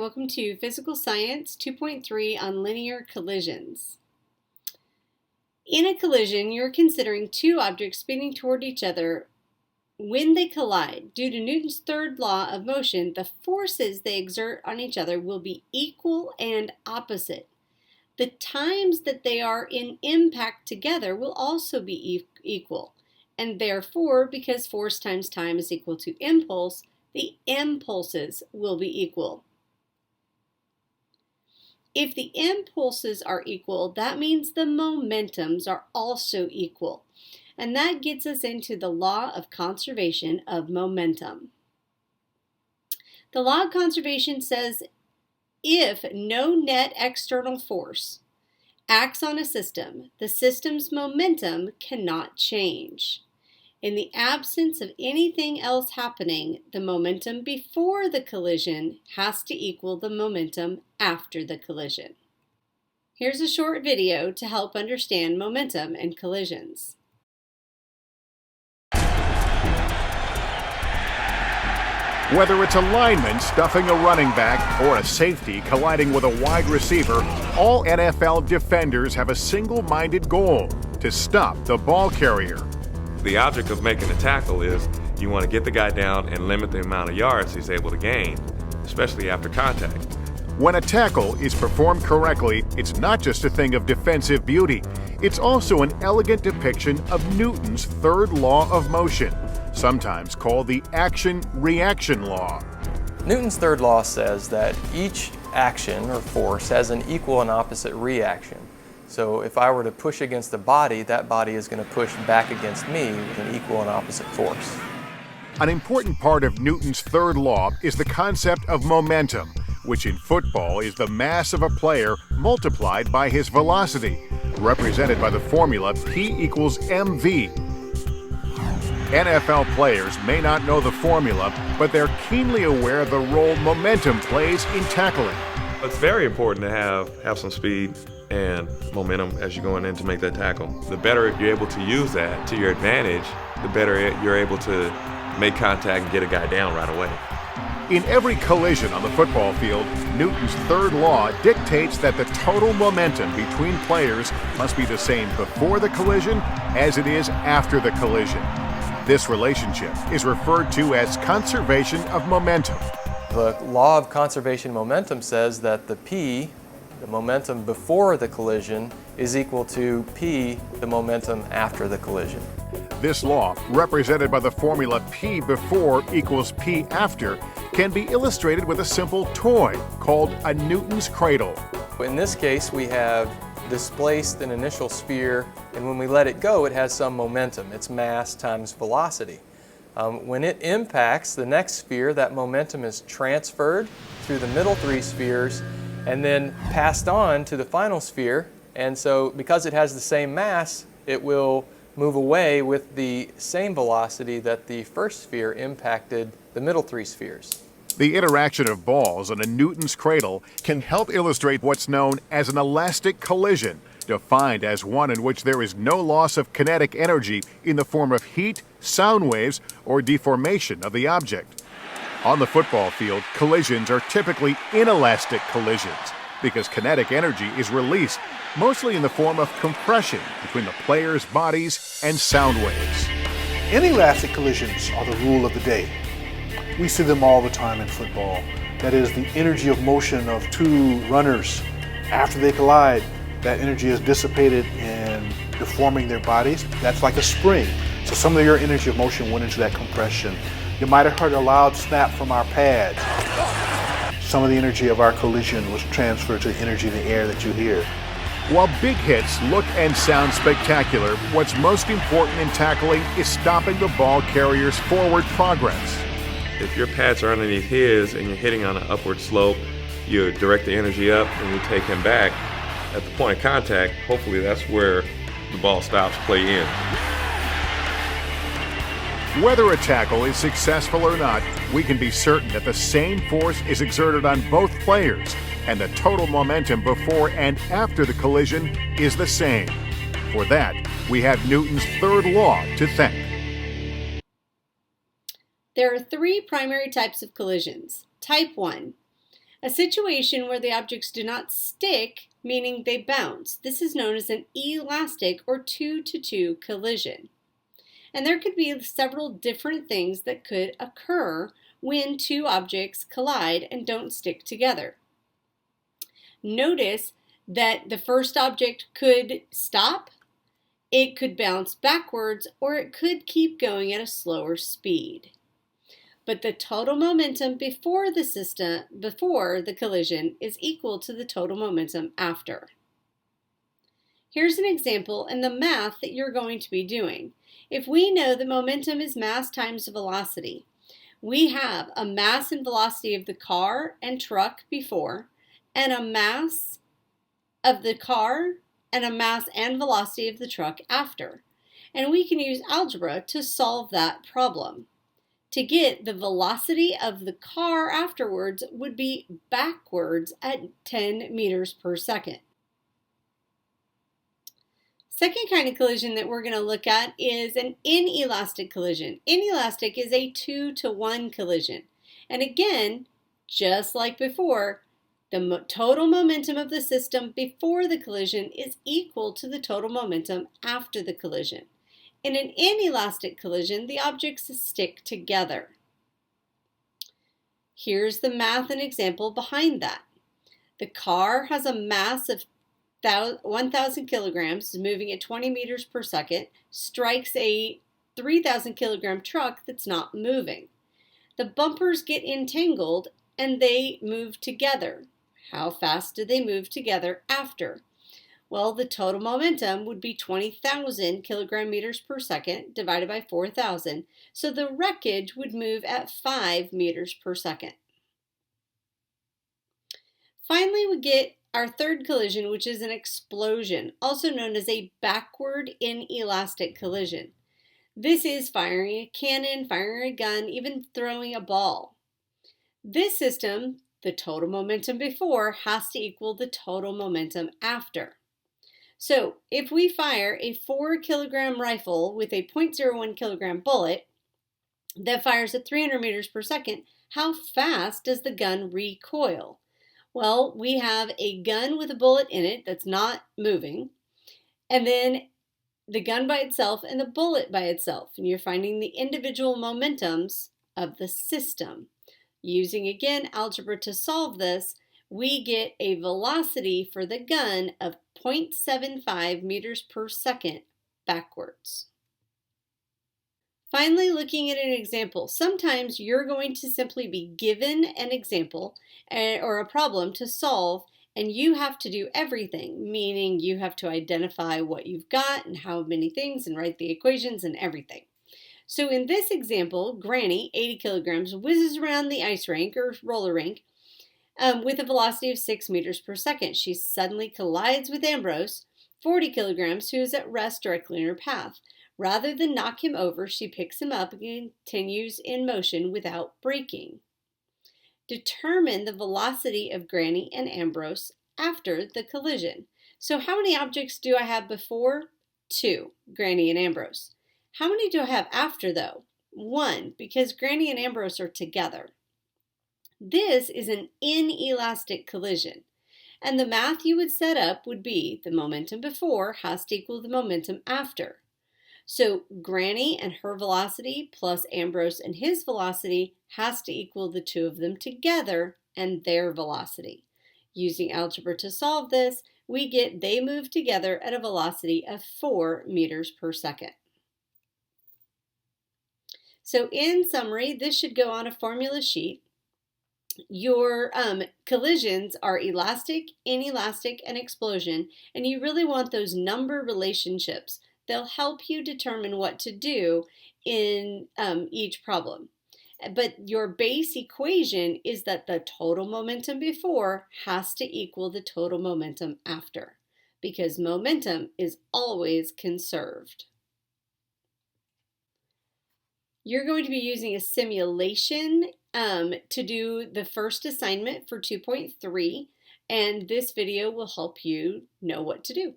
welcome to Physical Science 2.3 on linear collisions. In a collision, you're considering two objects spinning toward each other. When they collide, due to Newton's third law of motion, the forces they exert on each other will be equal and opposite. The times that they are in impact together will also be equal, and therefore, because force times time is equal to impulse, the impulses will be equal. If the impulses are equal, that means the momentums are also equal. And that gets us into the law of conservation of momentum. The law of conservation says if no net external force acts on a system, the system's momentum cannot change. In the absence of anything else happening, the momentum before the collision has to equal the momentum after the collision. Here's a short video to help understand momentum and collisions. Whether it's a lineman stuffing a running back or a safety colliding with a wide receiver, all NFL defenders have a single-minded goal: to stop the ball carrier. The object of making a tackle is you want to get the guy down and limit the amount of yards he's able to gain, especially after contact. When a tackle is performed correctly, it's not just a thing of defensive beauty. It's also an elegant depiction of Newton's third law of motion, sometimes called the action-reaction law. Newton's third law says that each action or force has an equal and opposite reaction. So if I were to push against the body, that body is going to push back against me with an equal and opposite force. An important part of Newton's third law is the concept of momentum, which in football is the mass of a player multiplied by his velocity, represented by the formula P equals mv. NFL players may not know the formula, but they're keenly aware of the role momentum plays in tackling. It's very important to have some speed and momentum as you're going in to make that tackle. The better you're able to use that to your advantage, the better you're able to make contact and get a guy down right away. In every collision on the football field, Newton's third law dictates that the total momentum between players must be the same before the collision as it is after the collision. This relationship is referred to as conservation of momentum. The law of conservation of momentum says that the P, the momentum before the collision, is equal to P, the momentum after the collision. This law, represented by the formula P before equals P after, can be illustrated with a simple toy called a Newton's cradle. In this case, we have displaced an initial sphere, and when we let it go, it has some momentum. It's mass times velocity. When it impacts the next sphere, that momentum is transferred through the middle three spheres and then passed on to the final sphere. And so because it has the same mass, it will move away with the same velocity that the first sphere impacted the middle three spheres. The interaction of balls on a Newton's cradle can help illustrate what's known as an elastic collision, defined as one in which there is no loss of kinetic energy in the form of heat, sound waves, or deformation of the object. On the football field, collisions are typically inelastic collisions because kinetic energy is released, mostly in the form of compression between the players' bodies and sound waves. Inelastic collisions are the rule of the day. We see them all the time in football. That is, the energy of motion of two runners. After they collide, that energy is dissipated in deforming their bodies. That's like a spring. So some of your energy of motion went into that compression. You might have heard a loud snap from our pads. Some of the energy of our collision was transferred to the energy in the air that you hear. While big hits look and sound spectacular, what's most important in tackling is stopping the ball carrier's forward progress. If your pads are underneath his and you're hitting on an upward slope, you direct the energy up and you take him back. At the point of contact, hopefully that's where the ball stops play in. Whether a tackle is successful or not, we can be certain that the same force is exerted on both players, and the total momentum before and after the collision is the same. For that, we have Newton's third law to thank. There are three primary types of collisions. Type 1. A situation where the objects do not stick, meaning they bounce. This is known as an elastic or 2-to-2 collision. And there could be several different things that could occur when two objects collide and don't stick together. Notice that the first object could stop, it could bounce backwards, or it could keep going at a slower speed. But the total momentum before the collision is equal to the total momentum after. Here's an example in the math that you're going to be doing. If we know that momentum is mass times velocity, we have a mass and velocity of the car and truck before, and a mass of the car and a mass and velocity of the truck after. And we can use algebra to solve that problem. To get the velocity of the car afterwards would be backwards at 10 meters per second. Second kind of collision that we're going to look at is an inelastic collision. Inelastic is a 2-to-1 collision. And again, just like before, the total momentum of the system before the collision is equal to the total momentum after the collision. In an inelastic collision, the objects stick together. Here's the math and example behind that. The car has a mass of 1,000 kilograms, moving at 20 meters per second, strikes a 3,000 kilogram truck that's not moving. The bumpers get entangled and they move together. How fast do they move together after? Well, the total momentum would be 20,000 kilogram meters per second divided by 4,000, so the wreckage would move at 5 meters per second. Finally, we get our third collision, which is an explosion, also known as a backward inelastic collision. This is firing a cannon, firing a gun, even throwing a ball. This system, the total momentum before, has to equal the total momentum after. So if we fire a 4-kilogram rifle with a 0.01 kilogram bullet that fires at 300 meters per second, how fast does the gun recoil? Well, we have a gun with a bullet in it that's not moving, and then the gun by itself and the bullet by itself. And you're finding the individual momentums of the system. Using, again, algebra to solve this, we get a velocity for the gun of 0.75 meters per second backwards. Finally, looking at an example. Sometimes you're going to simply be given an example or a problem to solve, and you have to do everything, meaning you have to identify what you've got and how many things and write the equations and everything. So in this example, Granny, 80 kilograms, whizzes around the ice rink or roller rink with a velocity of 6 meters per second. She suddenly collides with Ambrose, 40 kilograms, who is at rest directly in her path. Rather than knock him over, she picks him up and continues in motion without braking. Determine the velocity of Granny and Ambrose after the collision. So how many objects do I have before? 2, Granny and Ambrose. How many do I have after, though? 1, because Granny and Ambrose are together. This is an inelastic collision, and the math you would set up would be the momentum before has to equal the momentum after. So Granny and her velocity plus Ambrose and his velocity has to equal the two of them together and their velocity. Using algebra to solve this, we get they move together at a velocity of 4 meters per second. So in summary, this should go on a formula sheet. Your collisions are elastic, inelastic, and explosion, and you really want those number relationships. They'll help you determine what to do in each problem. But your base equation is that the total momentum before has to equal the total momentum after, because momentum is always conserved. You're going to be using a simulation to do the first assignment for 2.3, and this video will help you know what to do.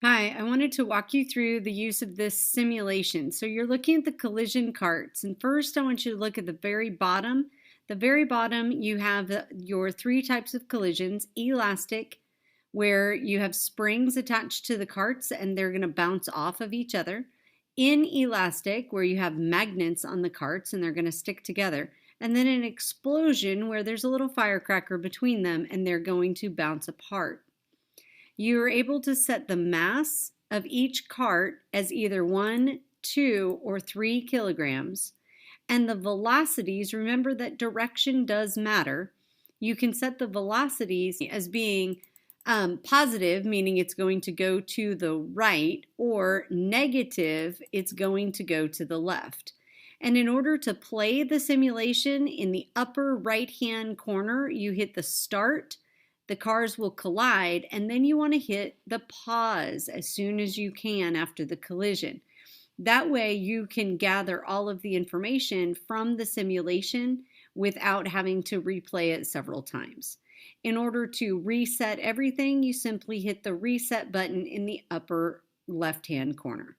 Hi, I wanted to walk you through the use of this simulation. So you're looking at the collision carts, and first I want you to look at the very bottom. The very bottom, you have your 3 types of collisions: elastic, where you have springs attached to the carts and they're going to bounce off of each other; inelastic, where you have magnets on the carts and they're going to stick together; and then an explosion, where there's a little firecracker between them and they're going to bounce apart. You're able to set the mass of each cart as either 1, 2, or 3 kilograms. And the velocities, remember that direction does matter. You can set the velocities as being positive, meaning it's going to go to the right, or negative, it's going to go to the left. And in order to play the simulation, in the upper right-hand corner, you hit the start. The cars will collide, and then you want to hit the pause as soon as you can after the collision. That way you can gather all of the information from the simulation without having to replay it several times. In order to reset everything, you simply hit the reset button in the upper left-hand corner.